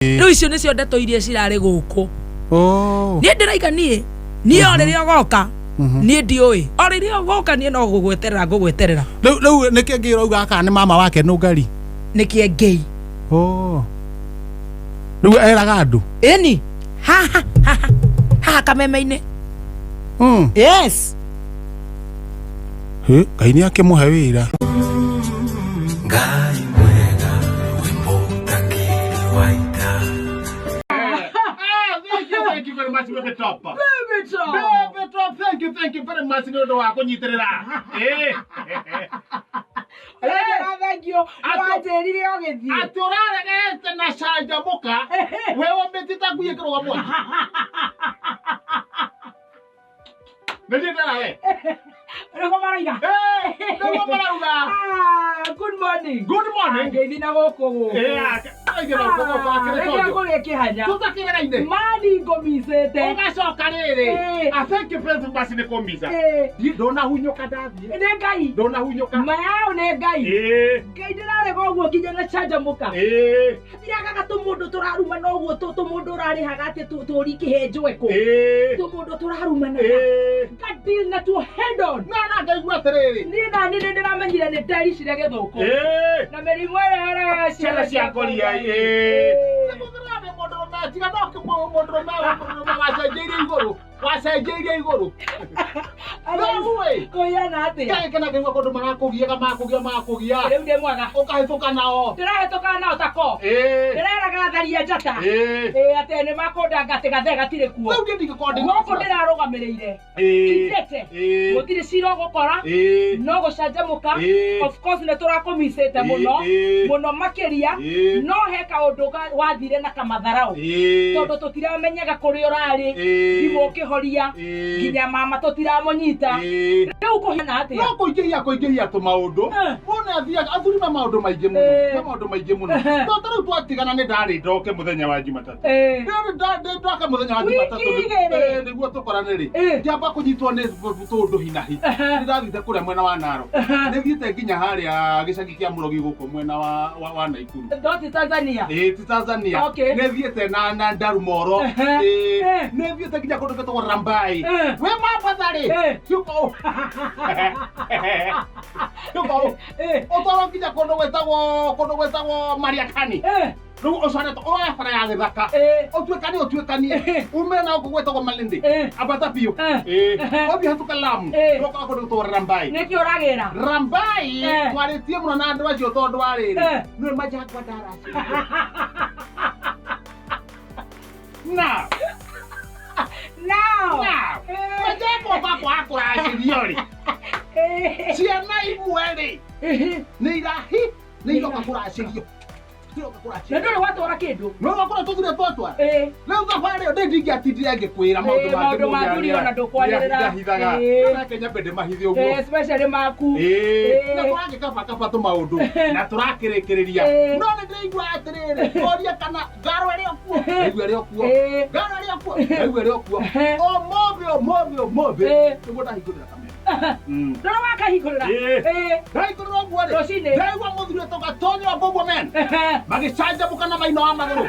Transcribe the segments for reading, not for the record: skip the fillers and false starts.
Riu icio nicio ndeto iria cirari guku. Ni ndiraika nie oriria goka nie ndiui oriria goka nie no gugweterera riu niki ngira uga aka ni mama wake no ngari niki ngei riu eraga andu eni ha kameme-ini yes Ngai ni akimuhe wira Ngai mwega wimbo tangiri waita. Thank you very much, Baby Top. Baby Top. Baby Top, thank you very much. No wa kunyitirira. Thank you. Waterire ogethi. Aturarege na shanja muka. Wewe mbetita kuyekero wa mwana. Mbetita nawe. Rego maraiga. Rego marauga. Good morning. Good morning. Ngethi na goko. Aigero goko kwa kire ko gekihanya. Tutakira inde. Mali ngomisete. Ugacoka riri. Thank you very much ni kombiza. Ndona hunyoka ndathi. Ne ngai. Ndona hunyoka. Mayao ne ngai. Ngai ndirarega uguo kinya na chanja muka. Ndiraga gatumundu turaruma no uguo tumundu urarihaga ati turi kihenjweko. Tumundu turarumana. Gadil na tu head on. Na ngaigua tiriri. Ni na ni ndiramenyire ni ndari cire githoko. Na merimu ere ciana cia ngoria Nĩgũthĩrabe mũndũrũme tiga no mũndũrũme wacenjeirie igũrũ. Wacenjeirie igũrũ. Kũyana atĩa? Kaĩ kana kĩgua kũndũ makũgia. Rĩu ndĩ mwaga. Ũkahĩtũka nao. Ndĩrahĩtũka nao tako. Ndĩreraga tharia njata. Atĩ nĩ makũndanga atĩ gathe gatirĩ kuo. Rĩu ndingĩkorwo gũkũ ndĩrarũgamĩrĩire. Kitete. Gũtirĩ cira ũgũkora. No gũcanjamũka. Of course nĩ tũrakũmicĩte mũno makĩria. No he kaũndũ wathire na kamatharau. Tondũ tũtiramenyaga kũrĩa ũrarĩ. Thimũ ũkĩhoria. Nginya mama tũtiramũnyita. Rĩu kũhana atĩa? No kũingĩhia tũmaũndũ. Mũna athiaga athuri na maũndũ maingĩ mũno. Tondũ rĩu twatigana nĩ ndarĩ ndoke mũthenya wa Jumatatu. Ndoka mũthenya wa Jumatatu nĩguo tũkorane rĩ. Ndiamba kũnyitwo nĩ tũndũ hinahi. Nĩndathire kũrĩa mwena wa Narok. Nĩthiĩte nginya harĩa gĩcagi kĩa Mũrogi gũkũ mwena wa Naikuru. Ndoti Tanzania. Ti Tanzania. Nĩthiĩte na Ndarumoro. Nĩthiĩte nginya kũndũ gwĩtagwo Rambai. We mabatharĩ. Ciuko. Ũtwaro nginya kũndũ gwĩtagwo Mariakani. Rĩu ũcoretwo oya bara ya gĩthaka. Ũtuĩkanie. Umĩre na gũkũ gwĩtagwo Malindi. Ambata biũ. Ũthiĩ hĩtũka Lamu. Ũgoka kũndũ gwĩtagwo Rambai. Nĩkĩ ũragĩra? Rambai twarĩtie mũno na andũ acio tondũ wa rĩrĩ. Nĩwe majangwa ndaraci. Now. Majangwa gwakwa akũracirio rĩ. Ciana imwe rĩ. Nĩ iroka kũracirio. Na ndũrĩ watwara kĩndũ. No wakora tũthire twatwara. Rĩu thabarĩ ĩyo ndingĩatindire ngĩkwĩra maũndũ mangĩ ona ndũkwanĩrĩra. Ndahithaga. Nake nyambe ndĩmahithe ũguo. Especially maku. Na tũragĩkabakaba tũmaũndũ na tũrakĩrĩkĩrĩria. No nĩndĩraigua atĩrĩrĩ. Oria kana ngaro ĩrĩ okuo. Ndaigua ĩrĩ okuo. Ngaro ĩrĩ okuo. Ndaigua ĩrĩ okuo. Ũmũthĩ. Nĩguo ndahingũrĩra kamera. Ndũrĩ wakahingũrĩra. Ndahingũrĩra ũguo rĩ. Rũcinĩ. Ndaigua mũthuri ũtoka Tonyo Bobo Men. Magĩcanjamũka na maino wa magũrũ.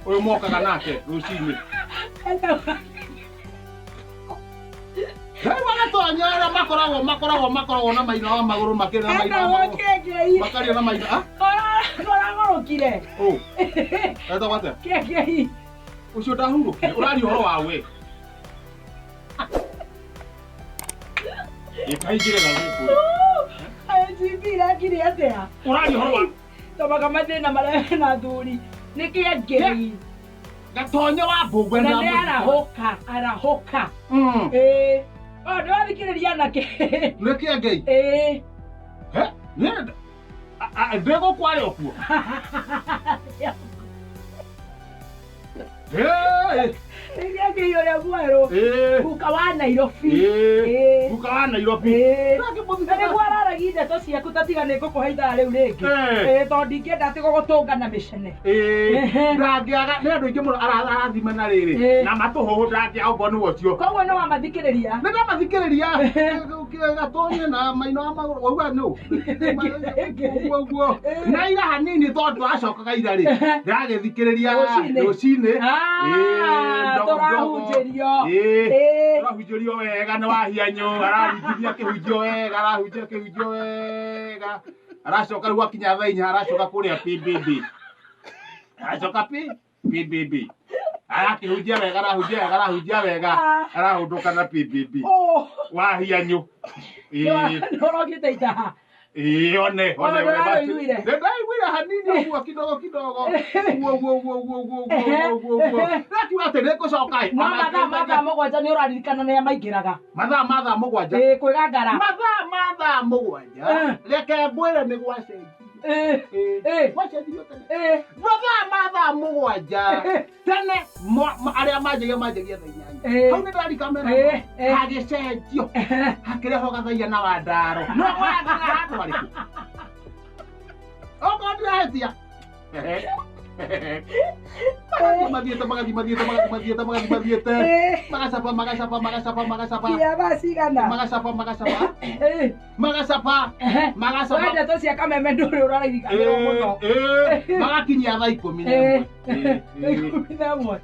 Ũyũ mokaga nake rũcinĩ. Rĩu agatonya arĩa makoragwo na maino wa magũrũ makĩrĩ na maino wa magũrũ. Makaria na maino. Ũragũrũkire. Etagwo atĩa? Kĩngĩi. Ũcio ndahurũkire. Ũraria ũhoro wa we. Ikaingĩre na gũkũ. Ayĩcibira kiri atĩa? Ũraria ũhoro wa. Tomaga mathĩna marĩa hena athuri. Nĩkĩ ngei. Gatonyo wa mbũgwe na arahũka. Ndĩrathikĩrĩria anake. Nĩkĩ ngei? Ndĩgũkwarĩ o kuo. Ngiye yore bwero. Guka wa Nairobi. Guka wa Nairobi. Nĩ gwarara gide to ciaku tatigane ngũkũheitha rĩu rĩngĩ. Tondũ ndingĩenda atĩ gũgũtũngana mĩcene. Ndangĩaga nĩ andũ aingĩ mũno arathima na rĩrĩ na matũhũhũ ndangĩaga ũguo nĩ ũcio. Koguo no wamathikĩrĩria. Nĩ ndamathikĩrĩria Gatonye na Maina wa Magũrũ wauga nũ. Ũguo na ira hanini tondũ twacokaga ira rĩ ndagĩthikĩrĩria rũcinĩ. Tũrahunjĩrio. Tũrahunjĩrio wega nĩ wahianyũ arahunjia kĩhunjio wega arahunjia wega. Aracoka rĩu akinya thaa inya aracoka kũrĩa PBB. Aracoka PBB. Arakĩhunjia wega arahunjia wega arahũndũka na PBB. Wahianyũ. Nĩũrogĩte itaha. One. Ndaiguire hanini ũguo kidogo. Nakiuga atĩ nĩngũcoka. No mathaa mũgwanja nĩ ũraririkana nĩ maingĩraga. Mathaa mũgwanja. Kwĩgangara. Mathaa mũgwanja. Reke ngwĩre nĩ gwacenjia. Gwacenjirio tene. Mathaa mũgwanja. Tene arĩa manjagia thaa inyanya. Hau nĩ ndarikana hagĩcenjio. Hakĩrehwo Gathaia na Wandaro. No gwagĩra handũ harĩkũ? Okorwo ndĩrahetia. Mathiĩte. Magacapa. Wende to cia kameme ndũrĩ ũraririkanĩrwo mũno. Magakinyia thaa 11. 11.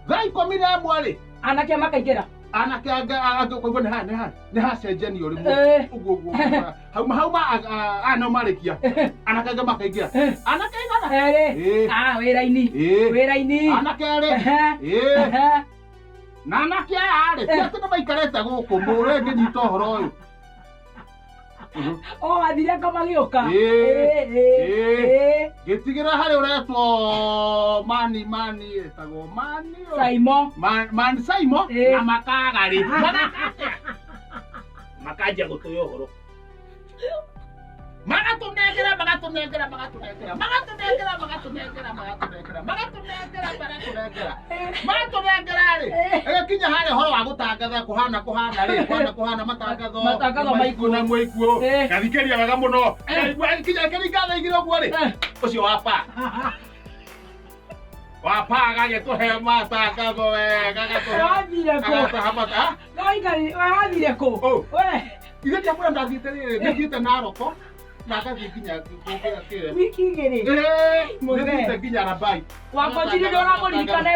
Thaa 11 rĩ. Anake makaingĩra. Anake angĩkoigwo nĩ hacenjanio rĩmwe. Ũguo. Hauma ana marĩkia. Anake angĩ makaingĩra. Anake igana. Wĩra-inĩ. Anake erĩ. Na anake aya rĩ. Ti atĩ nĩ maikarĩte gũkũ mũrĩ ngĩnyita ũhoro ũyũ. Wathire magĩũka. Gĩtigĩra harĩ ũretwo mani etagwo mani Saimo. Mani Saimo na makaga rĩ. Makanjia gũtũya ũhoro. Magatunengera. Rĩ. Kinya harĩ ũhoro wa gũtangatha kũhana rĩ. Matangatho maikuũ na mwĩkuũ. Gathikĩria wega mũno. Kinya kĩringa igĩrĩ ũguo rĩ. Ũcio Wapa agagĩtũhe matangatho wega wathire kũ? Ithe ndiamwĩra ndathiĩte rĩrĩ nĩthiĩte Naroko na ngathiĩ nginya kĩrĩa. Wiki igĩrĩ. Nĩthiĩte nginya Rabai. Wakonjire nĩ ũramũririkana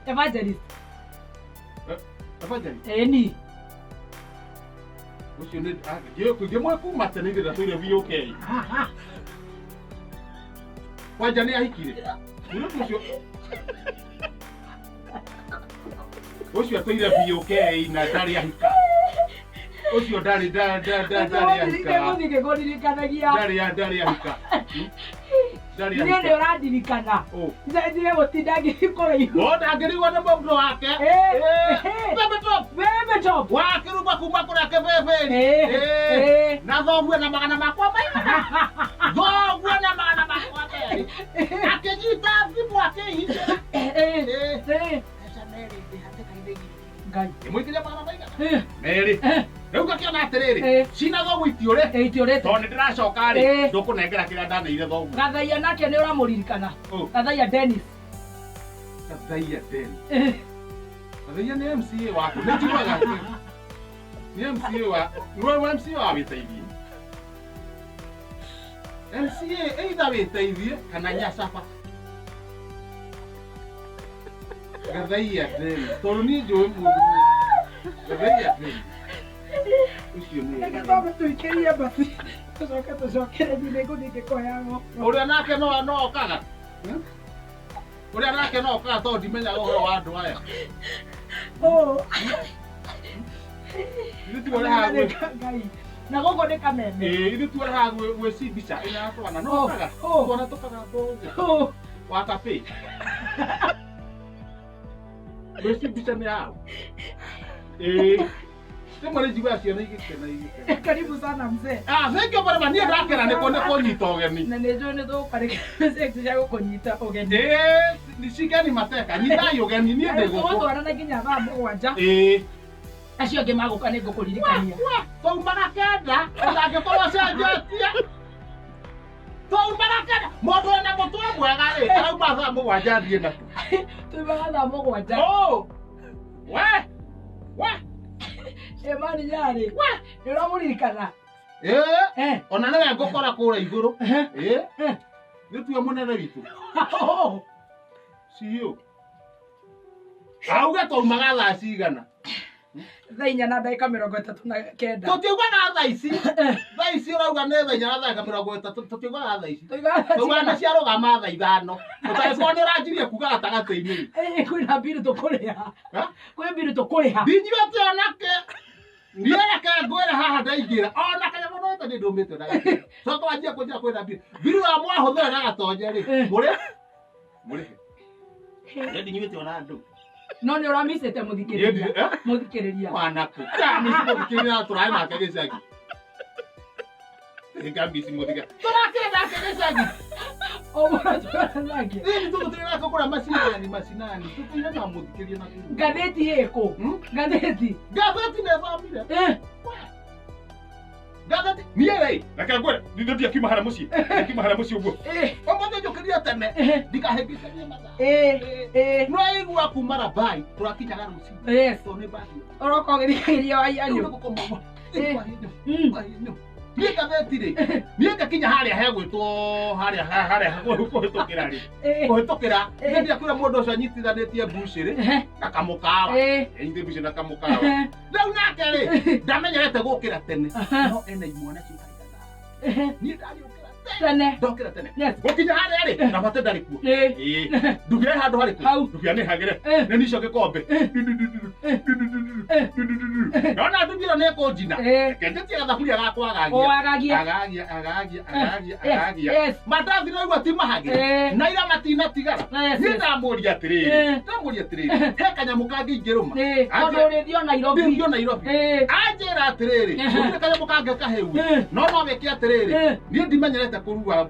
Evangelist. Ĩni. Ũcio nĩ ngĩmwe kuma tene ithe ndatũire VOK. Kwanja nĩ ahikire. Ũcio atũire VOK na ndarĩ ahika. Ũcio ndarĩ ahika. Ndarĩ ahika. Niĩ nĩ ũrandirikana. Nĩ gũtinda ngĩkũrĩigua. Ndangĩrigwo nĩ mũndũ wake. Bebe top. Wakĩruma kuma kũrĩa Kĩbĩbĩri. Na thoguo na magana makwa maigana. Thoguo na magana makwa merĩ. Akĩnyita thimũ akĩhingĩra. Ngai. Mũikĩria magana maigana. Merĩ. Rĩu ngakĩona atĩrĩrĩ. Cina thoguo itiũrĩte. Tondũ nĩndĩracoka rĩ. Ndũkũnengera kĩrĩa ndaneire thoguo. Gathaia nake nĩ ũramũririkana. Gathaia Dennis. Gathaia nĩ MCA waku. Nĩ njiguaga nĩ MCA wa wĩteithie. MCA either wĩteithie kana nyacaba. Gathaia Dennis. Tondũ niĩ njũĩ mũndũ. Gathaia Dennis. Ũcio nĩ. Nĩgetha tũikĩrie basi. Tũcokere nĩ ngũthiĩ ngĩkoyago. Ũrĩa nake no okaga. Ũrĩa nake no okaga tondũ ndimenyaga ũhoro wa andũ aya. Na gũkũ nĩ kameme. Ithuĩ tuoraga gwĩ mbica ĩna twana no okaga. Twana tũkaga tũngĩ. Wa kapĩ. Gwĩ mbica nĩ yao. Sema ni jiwa ciana igikena. Karibu sana mzee. Thank you very much. Ni ndakera ni konde konyita ogeni. Na nejo ne do kare sex ya konyita ogeni. Ni shigani mateka. Nyita ogeni ni ndego. Watu wana nginya ba mwanja. Acio nge maguka ni ngukuririkania. Taumaga kenda, ndangĩkorwo cenjetie. Taumaga kenda, mũndũ ena mũtwe mwega rĩ, arauma thaa mũgwanja thiĩ na. Tuimaga thaa mũgwanja. We. Mani nyarĩ. Nĩ ũramũririkana? Ona nĩwe ngũkora kũrĩa igũrũ. Nĩtuo mũnene witũ. CEO. Auga taumaga thaa cigana. Thaa 4 na ndagĩka 39. Tũtiugaga thaa ici. Thaa ici ũrauga nĩ thaa 4 na ndagĩka 30. Tũtiugaga thaa ici. Tũugaga nĩ ciarũgama thaa 5. Ũtagĩkorwo nĩ ũranjirie kuga gatagatĩ-inĩ. Kwĩna mbirũ tũkũrĩha. Kwĩ mbirũ tũkũrĩha. Ndinyuĩte onake. Ndireke ngwĩre haha ndaingĩra. Ona kanyamũ no nĩ ndũmĩte ndagĩka. Coka wanjia kũnjĩra kwĩna mbirũ. Mbirũ ya mwahũthĩra na gatonye rĩ. Mũrĩhe. Ndinyuĩte ona andũ. No nĩ ũramicĩte mũthikĩrĩria. Mũthikĩrĩria. Wanakũ. Nĩ mũthikĩrĩria tũraĩ nake gĩcagi. Ngambici mũthikĩrĩria. Tũrakĩra nake gĩcagi. Tũrakĩra nake. Nĩ tũgũtĩrĩra kũgũra macinani. Tũtũire na mũthikĩrĩria na kĩruru. Ngathĩti ĩkũ? Ngathĩti. Ngathĩti nĩ thamire. Ngathĩti. Niĩ rĩ. Reke ngwĩre. Nĩ akiuma harĩa mũciĩ. Akiuma harĩa mũciĩ ũguo. Ũmũthĩ njũkĩrire tene. Ndikahĩngĩcanie mathaa. No aigua kuma Rabai. Tũrakinyaga rũciinĩ. Yes. Tondũ nĩ mbathi. Ũroka ũgĩthikĩrĩria wa ianyu. Niĩ ngathĩti rĩ. Niĩ ngakinya harĩa hegwĩtwo harĩa kũhĩtũkĩra rĩ. Kũhĩtũkĩra. Nĩ ndiakwĩra mũndũ ũcio anyitithanĩtie mbucĩ rĩ. Na kamũkawa. Anyitithĩtie mbucĩ na kamũkawa. Rĩu nake rĩ. Ndamenyerete gũkĩra tene. No ena imwana ciũkaigana. Niĩ ndariũkĩra tene. Ndokĩra tene. Gũkinya harĩa rĩ. Na bate ndarĩ kuo. Ndugira handũ harĩ kuo. Ndugira nĩ hagĩre. Nĩ nicio gĩkombe. Nona ndugira nĩ kũnjina. Kenjetie gathaburia gakwa agagia. Agagia. Mandathi no igua ti mahagĩre. Na ira matinatigara. Niĩ ndamũria atĩrĩrĩ. He kanyamũ kangĩingĩrũma. Tondũ ũrĩthio Nairobi. Ndio Nairobi. Anjĩra atĩrĩrĩ. Gũtirĩ kanyamũ kangĩ kaheu. No wĩke atĩrĩrĩ. Niĩ ndimenyerete kũruga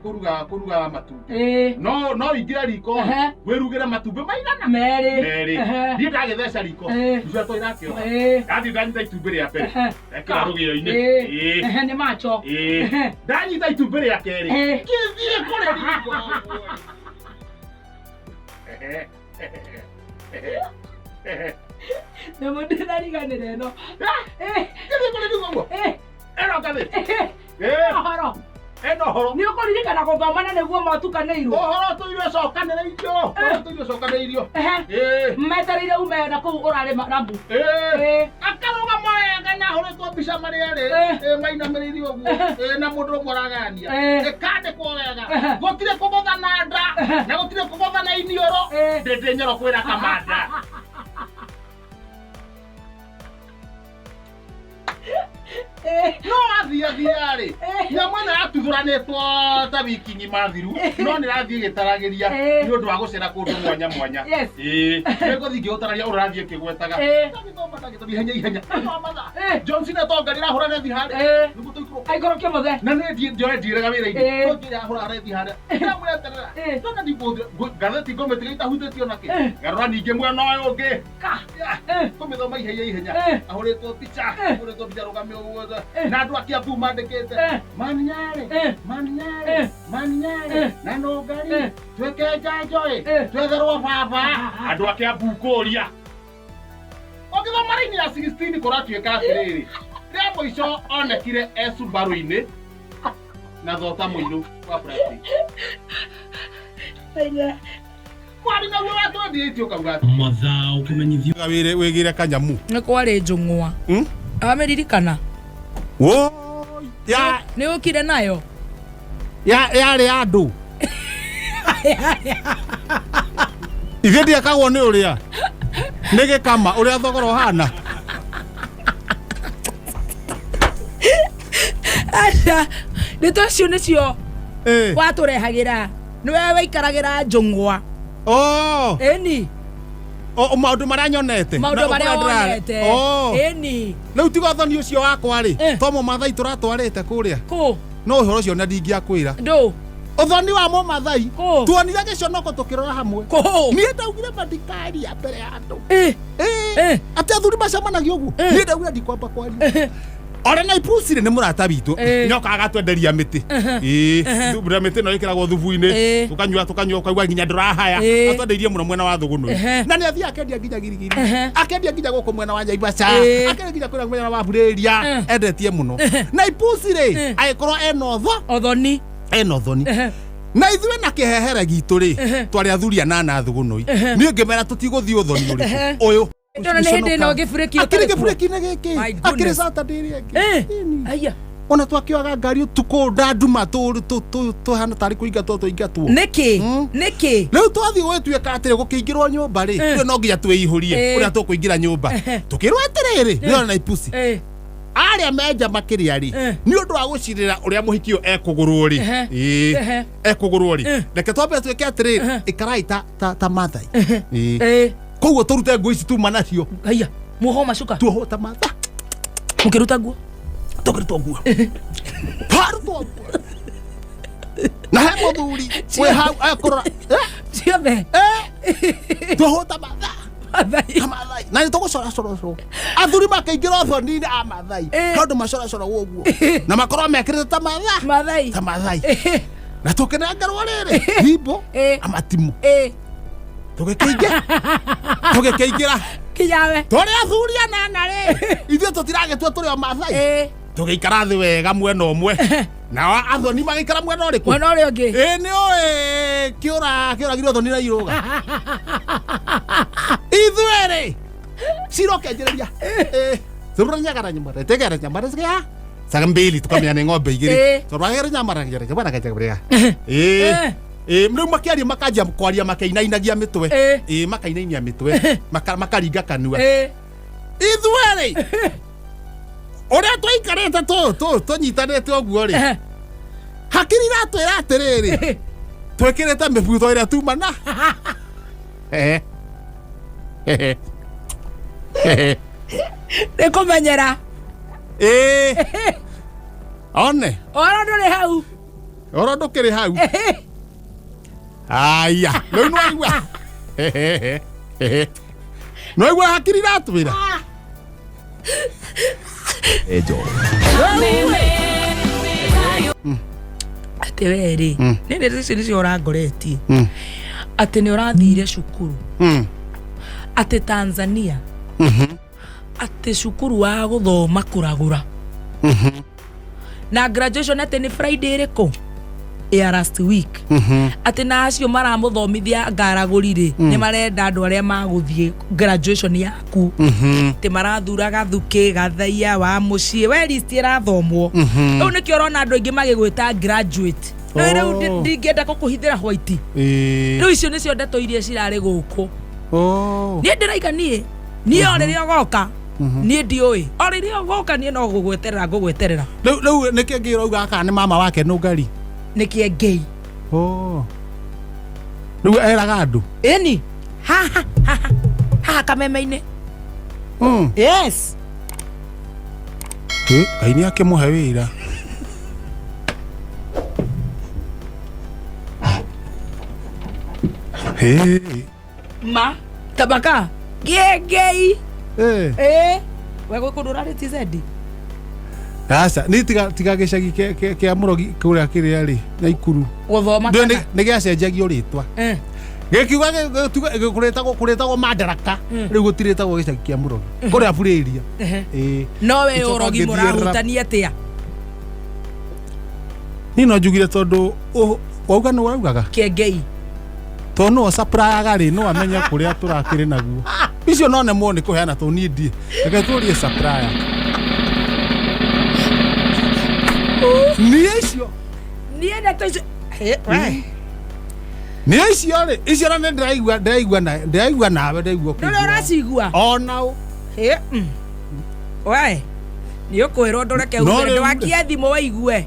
matumbĩ. No ingĩre riko. Wĩrugĩre matumbĩ maigana. Merĩ. Niĩ ndagĩtheca riko. Nducia to irakĩoha. Ndathi ndanyita itumbĩ rĩa mbere. Ekĩra rũgĩo-inĩ. Nĩ macho. Ndanyita itumbĩ rĩa kerĩ. Gĩthiĩ kũrĩa riko. Nĩ mũndũ ndariganĩra ĩno. Gĩthiĩ kũrĩa riko ũguo. Ĩno ngathĩ. Ũhoro. Eno horo. Nĩ ũkũririkana gũthomana nĩguo matukanĩirwo. Ũhoro tũirio cokanĩrĩirio. Tũirio cokanĩrĩirio. Metereire ume na kũu ũrarĩ Rambu. Akarũgama wega na ahũrĩtwo mbica marĩa rĩ. Mainamĩrĩirio ũguo. Na mũndũ ũmwe aragania. Kandĩkwo wega. Gũtirĩ kũgũthana nda. Na gũtirĩ kũgũthana iniũrũ. Ndĩndĩ Nyoro kwĩra kamanda. No athiarĩ. Nyamũ ĩno yatuthuranĩtwo ta wiki ng'ima thiru. No nĩ rathiĩ gĩtaragĩria nĩ ũndũ wa gũcera kũndũ mwanya mwanya. Nĩngũthiĩ ngĩũtararia ũrathiĩ kĩgwetaga. Ihenya. Johnson atongarĩra ahũra rethi harĩa. Nĩguo tũikũrũke. Aikũrũkie mũthee. Na nĩ njoe ndirega wĩra-inĩ. Tũngĩra ahũra rethi harĩa. Ndamwĩeterera. Tona ndibũthĩra. Ngathĩti ngũmĩtiga itahutĩtio nake. Garũra ningĩ mwena ũyũ ũngĩ. Kũmĩthoma ihenya. Ahũrĩtwo picha. Ahũrĩtwo picha rũgame ũguo. Na andũ a Kiambu mandĩkĩte. Maninyarĩ. Na Nũngari. Twĩke njanjo twetherwo baba. Andũ a Kiambu kũũria. Ũngĩthoma raini ya 16 kũratuĩka atĩrĩrĩ. Rĩa mũico onekire Subaru-inĩ na thota mũirũ wa plastic. Kwari na guo watũthiĩtio kauga. Mathaa ũkĩmenyithio wĩgĩre kanyamu. Nĩ kwarĩ njũng'wa. Ameririkana. Wo ya nĩ ũkire nayo. Yarĩ andũ. Ithe ndiakagwo nĩ ũrĩa. Nĩ gĩkama ũrĩa thogora ũhana. Aca nĩtũ cio nĩcio watũrehagĩra. Nĩwe waikaragĩra njũng'wa. Oh. Ĩni. O maundu maranyonete. Maundu maria wonete. Eni. Riu tiga thoni ucio wakwa ri. Tomo mathai turatwarite kuria. Ku. No uhoro ucio na ndingiakwira. Ndu. Uthoni wa mo mathai. Tuonire giconoko tukirora hamwe. Nie ndaugire mandikari ya mbere ya andu. Ati athuri macamanagio uguo. Nie ndaugire ndikwamba kwaria. Ora na ipusire ni murata bitu nyoka agatwenderia miti ndubura miti no ikiragwo thubu-ini tukanywa kaigwa nginya ndurahaya atwendeirie muno mwena wa thuguno na ni athia akendia nginya girigiri akendia nginya goko mwena wa Nyaibasha akendia nginya kwira mwena wa Bureria endetie muno na ipusire aikorwo enotho othoni na ithuĩ na kĩhehere gitũ rĩ twarĩ athuri anana thugunoi niĩ ngĩmera tũtigũthiĩ ũthoni ũrĩkũ ũyũ ndona nĩ hĩndĩ ĩno gĩbureki gĩbureki-inĩ gĩkĩ akĩrĩ Saturday rĩngĩ aya ona twakĩoaga ngari ũtukũ ndanduma tũhana tarĩ kũingatwo tũingatwo nĩkĩ rĩu twathiĩ gwĩtuĩka atĩrĩ gũkĩingĩrwo nyũmba rĩ rĩu no nginya twĩihũrie ũrĩa tũkũingĩra nyũmba tũkĩrwo atĩrĩrĩ nĩona na ipusi arĩa menja makĩria rĩ nĩ ũndũ wa gũcirĩra ũrĩa mũhiki ũyũ ekũgũrwo rĩ reke twambe twĩke atĩrĩrĩ ĩkarai ta mathai koguo tũrute nguo ici tuma nacio aya muoho macuka tuoho ta matha mũkĩruta nguo tũkĩruta nguo parutwo nguo na he mũthuri wĩ hau ekũrora ciothe tuoho ta matha Amathai na nĩ tũgũcoracoro athuri makaingĩra ũthoni-inĩ a mathai tondũ macoracoro ũguo na makorwo mekĩrĩte ta mathai na tũkĩnengerwo rĩrĩ himbo amatimu tũgĩkĩingĩra kiyawe tũrĩ athuri anana rĩ ithuĩ tũtiragĩtua tũrĩ o mathai tũgĩikara thĩ wega mwena ũmwe nao athoni magĩikara mwena ũrĩkũ mwena ũrĩa ũngĩ nĩ ũĩ kĩũragire ũthoni na irũga ithuĩ rĩ cirokenjereria tũranyagara nyamara tegera nyamara zgia saga mbili tukamenya nĩ ng'ombe igĩrĩ tũragera nyamara rĩu makĩaria makanjia kwaria makainainagia mĩtwe makainainia mĩtwe makaringa kanua ithuĩ rĩ ũrĩa twaikarĩte tũnyitanĩte ũguo rĩ hakiri iratwĩra atĩrĩrĩ twĩkĩrĩte mĩbuto ĩrĩa tumana nĩkũmenyera one oro ndũrĩ hau oro ndũkĩrĩ hau aya rĩu nĩwaigua nĩwaigua hakiri iratwĩra ejo atĩ we rĩ nĩ ici nĩcio ũrangoretie atĩ nĩ ũrathire cukuru atĩ Tanzania atĩ cukuru wa gũthoma kũragũra na graduation atĩ nĩ Friday ĩrĩkũ ya last week atĩ na acio maramũthomithia ngaragũrire nĩ marenda andũ arĩa magũthiĩ graduation yaku te marathura gathuke gathaia wa mũciĩ we list ĩrathomwo rĩu nĩkĩo ũrona andũ aingĩ magĩgwĩta graduate rĩu ndingĩenda gũkũhithĩra white rĩu icio nĩcio ndeto iria cirarĩ gũkũ niĩ ndĩraiga niĩ o rĩrĩa ũgoka niĩ ndiũĩ o rĩrĩa ũgoka niĩ no ngũgweterera rĩu nĩkĩo ngĩrauga kana nĩ mama wake nũngari nĩkĩe ngei rĩu eraga andũ ĩni haha kameme-inĩ yes Ngai nĩ akĩmũhe wĩra ma tabaka ngei we gũkũndũra rĩ TZ Asa ni tiga gĩcagi kĩa Mũrogi kũrĩa kĩrĩa rĩ Naikuru gũthoma kana nĩ gĩacenjagio rĩtwa gĩkiuga kũrĩtagwo Madaraka rĩu gũtirĩtagwo gĩcagi kĩa Mũrogi kũrĩa Bureria no we Ũrogi mũrahutania atĩa ni no njugire tondũ wauga nĩ waugaga kĩengei to no supplier rĩ no amenya kũrĩa tũrakĩrĩ naguo icio no nemo nĩ kũheana to niĩ ndie reke tũrie supplier niĩ ndeto icio niĩ icio rĩ icio nĩ ndĩraigua nawe ndaigua kũigua nĩ ũracigua ona we nĩ ũkwĩrwo ndũreke ũgĩre ndwakie thimũ waigue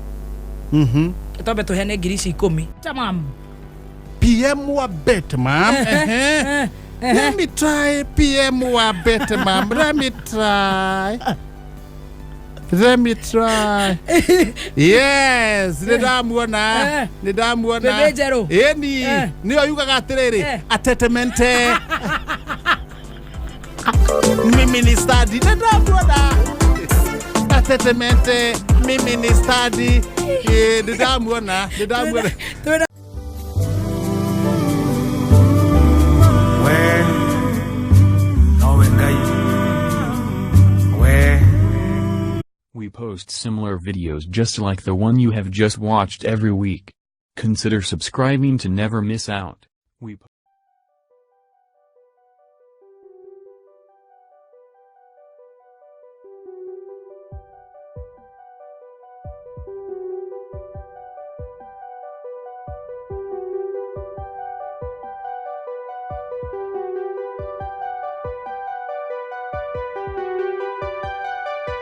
tombe tũheane ngiri ici 10 tamam PM wa bet mam Let me try PM wa bete mam. Let me try. Let me try. Yes, nidamuona. Bebe Jero. Eni, niyo yukaga atiriri. Atetemente. Mimi ni study. Nidamuona. Atetemente. Mimi ni study. Nidamuona. We post similar videos just like the one you have just watched every week. Consider subscribing to never miss out.